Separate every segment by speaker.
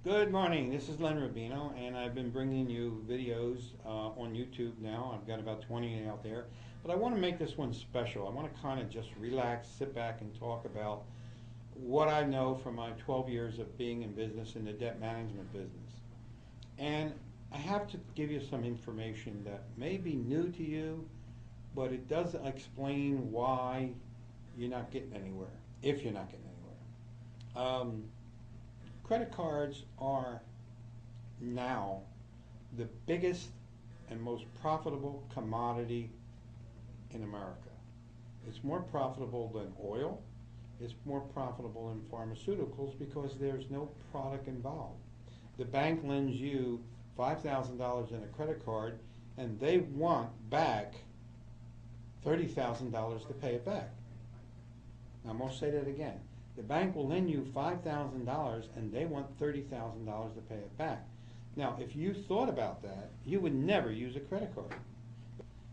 Speaker 1: Good morning. This is Len Rubino, and I've been bringing you videos on YouTube now. I've got about 20 out there, but I want to make this one special. I want to kind of just relax, sit back, and talk about what I know from my 12 years of being in business in the debt management business. And I have to give you some information that may be new to you, but it does explain why you're not getting anywhere, if you're not getting anywhere. Credit cards are now the biggest and most profitable commodity in America. It's more profitable than oil. It's more profitable than pharmaceuticals because there's no product involved. The bank lends you $5,000 in a credit card and they want back $30,000 to pay it back. Now I'm going to say that again. The bank will lend you $5,000 and they want $30,000 to pay it back. Now, if you thought about that, you would never use a credit card.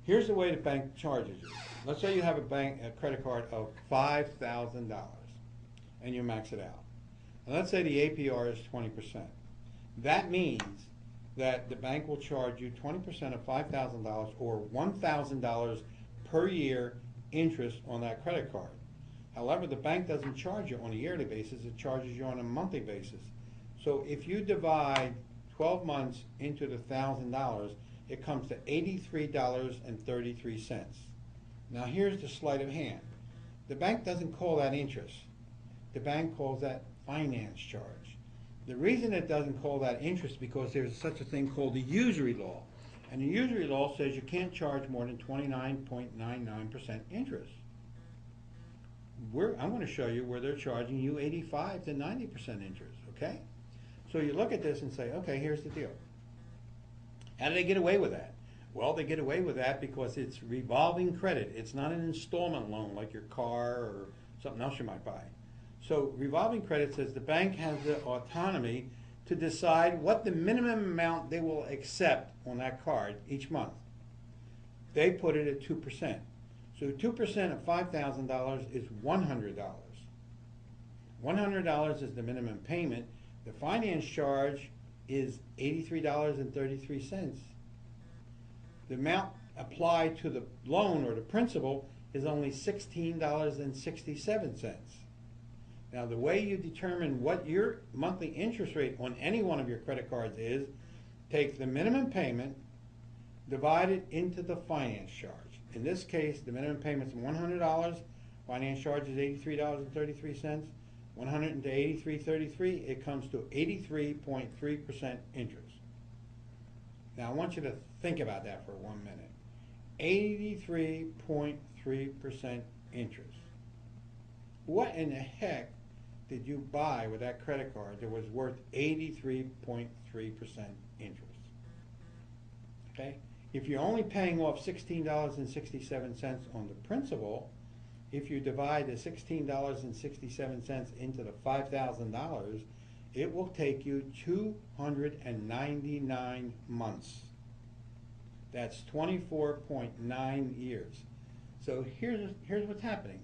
Speaker 1: Here's the way the bank charges you. Let's say you have a credit card of $5,000 and you max it out. And let's say the APR is 20%. That means that the bank will charge you 20% of $5,000 or $1,000 per year interest on that credit card. However, the bank doesn't charge you on a yearly basis, it charges you on a monthly basis. So if you divide 12 months into the $1,000, it comes to $83.33. Now here's the sleight of hand. The bank doesn't call that interest. The bank calls that finance charge. The reason it doesn't call that interest is because there's such a thing called the usury law. And the usury law says you can't charge more than 29.99% interest. I'm going to show you where they're charging you 85 to 90% interest, okay? So you look at this and say, okay, here's the deal. How do they get away with that? Well, they get away with that because it's revolving credit. It's not an installment loan like your car or something else you might buy. So revolving credit says the bank has the autonomy to decide what the minimum amount they will accept on that card each month. They put it at 2%. So 2% of $5,000 is $100. $100 is the minimum payment. The finance charge is $83.33. The amount applied to the loan or the principal is only $16.67. Now the way you determine what your monthly interest rate on any one of your credit cards is, take the minimum payment, divide it into the finance charge. In this case, the minimum payment is $100. Finance charge is $83.33. 100 into 83.33, it comes to 83.3% interest. Now I want you to think about that for 1 minute. 83.3% interest. What in the heck did you buy with that credit card that was worth 83.3% interest? Okay? If you're only paying off $16.67 on the principal, if you divide the $16.67 into the $5,000, it will take you 299 months. That's 24.9 years. So here's what's happening.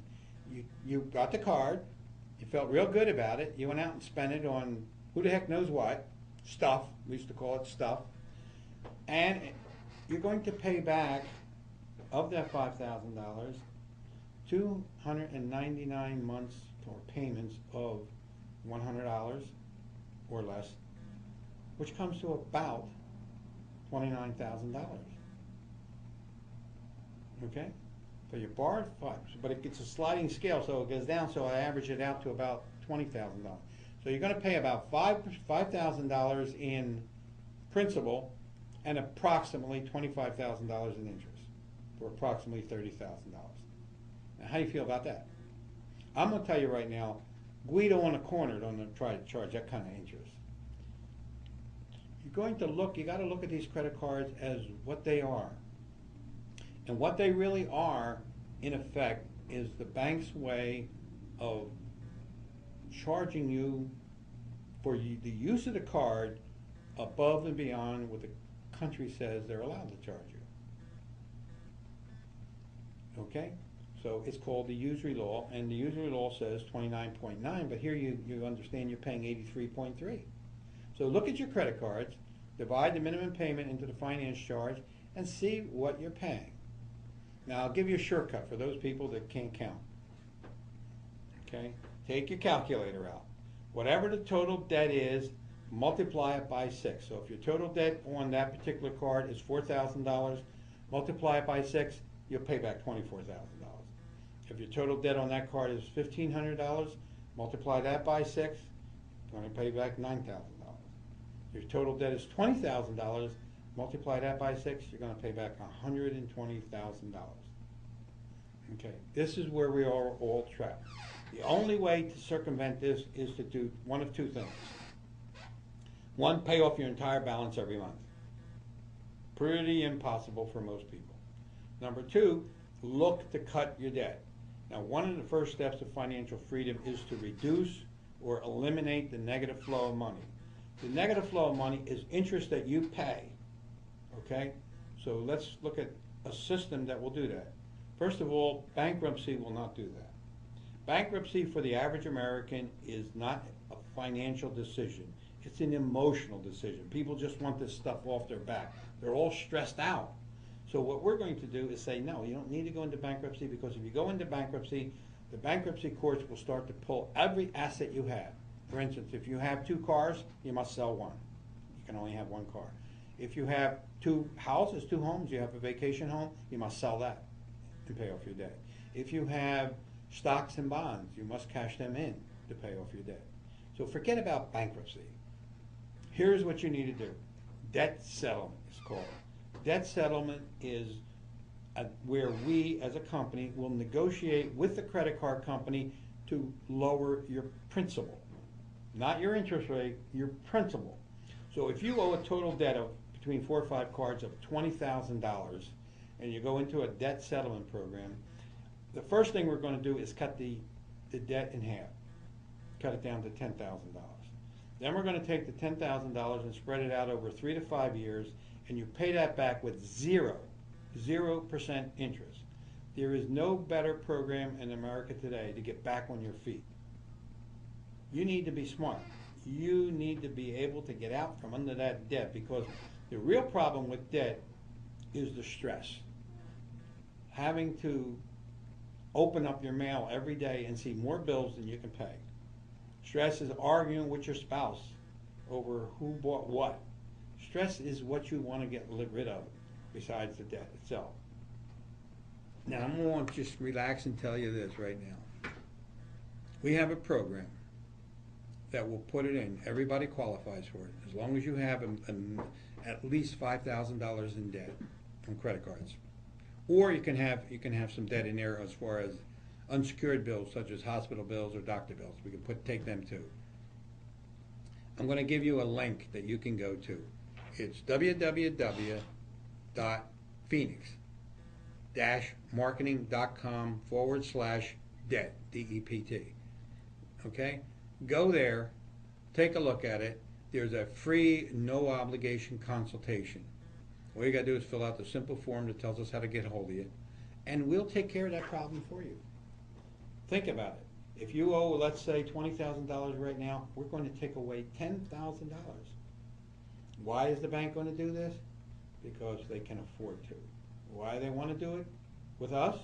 Speaker 1: You got the card, you felt real good about it, you went out and spent it on who the heck knows what, stuff, we used to call it stuff, and you're going to pay back, of that $5,000, 299 months or payments of $100 or less, which comes to about $29,000. Okay? So you borrowed five, but it's a sliding scale, so it goes down, so I average it out to about $20,000. So you're going to pay about $5,000 in principal and approximately $25,000 in interest, for approximately $30,000. Now, how do you feel about that? I'm going to tell you right now, Guido on the corner don't try to charge that kind of interest. You're going to look, you got to look at these credit cards as what they are. And what they really are, in effect, is the bank's way of charging you for the use of the card above and beyond what the country says they're allowed to charge you. Okay? So it's called the usury law, and the usury law says 29.9, but here you understand you're paying 83.3. So look at your credit cards, divide the minimum payment into the finance charge, and see what you're paying. Now I'll give you a shortcut for those people that can't count. Okay? Take your calculator out. Whatever the total debt is, multiply it by 6. So if your total debt on that particular card is $4,000, multiply it by 6, you'll pay back $24,000. If your total debt on that card is $1,500, multiply that by 6, you're going to pay back $9,000. If your total debt is $20,000, multiply that by 6, you're going to pay back $120,000. Okay, this is where we are all trapped. The only way to circumvent this is to do one of two things. One, pay off your entire balance every month. Pretty impossible for most people. Number two, look to cut your debt. Now, one of the first steps of financial freedom is to reduce or eliminate the negative flow of money. The negative flow of money is interest that you pay. Okay? So let's look at a system that will do that. First of all, bankruptcy will not do that. Bankruptcy for the average American is not a financial decision. It's an emotional decision. People just want this stuff off their back. They're all stressed out. So what we're going to do is say, no, you don't need to go into bankruptcy, because if you go into bankruptcy, the bankruptcy courts will start to pull every asset you have. For instance, if you have 2 cars, you must sell one. You can only have 1 car. If you have 2 houses, 2 homes, you have a vacation home, you must sell that and pay off your debt. If you have stocks and bonds, you must cash them in to pay off your debt. So forget about bankruptcy. Here's what you need to do. Debt settlement is called. Debt settlement is where we as a company will negotiate with the credit card company to lower your principal. Not your interest rate, your principal. So if you owe a total debt of between 4 or 5 cards of $20,000 and you go into a debt settlement program, the first thing we're going to do is cut the debt in half. Cut it down to $10,000. Then we're going to take the $10,000 and spread it out over 3 to 5 years, and you pay that back with 0% interest. There is no better program in America today to get back on your feet. You need to be smart. You need to be able to get out from under that debt, because the real problem with debt is the stress. Having to open up your mail every day and see more bills than you can pay. Stress is arguing with your spouse over who bought what. Stress is what you want to get rid of besides the debt itself. Now, I'm going to just relax and tell you this right now. We have a program that will put it in. Everybody qualifies for it, as long as you have at least $5,000 in debt on credit cards. Or you can have some debt in there as far as unsecured bills, such as hospital bills or doctor bills. We can take them too. I'm going to give you a link that you can go to. It's www.phoenix-marketing.com/debt, D-E-P-T. Okay? Go there, take a look at it. There's a free, no obligation consultation. All you got to do is fill out the simple form that tells us how to get a hold of you, and we'll take care of that problem for you. Think about it. If you owe, let's say, $20,000 right now, we're going to take away $10,000. Why is the bank going to do this? Because they can afford to. Why do they want to do it with us?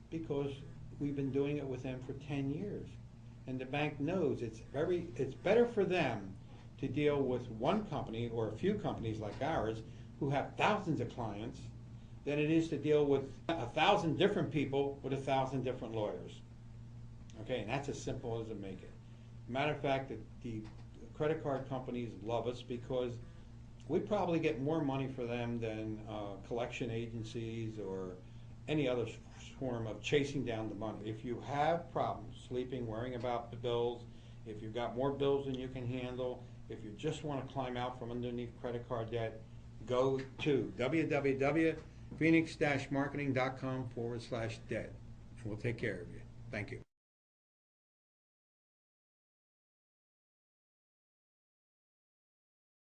Speaker 1: Because we've been doing it with them for 10 years. And the bank knows it's better for them to deal with one company or a few companies like ours who have thousands of clients than it is to deal with 1,000 different people with 1,000 different lawyers. Okay, and that's as simple as it make it. Matter of fact, the credit card companies love us because we probably get more money for them than collection agencies or any other form of chasing down the money. If you have problems sleeping, worrying about the bills, if you've got more bills than you can handle, if you just want to climb out from underneath credit card debt, go to www.phoenix-marketing.com/debt, and we'll take care of you. Thank you.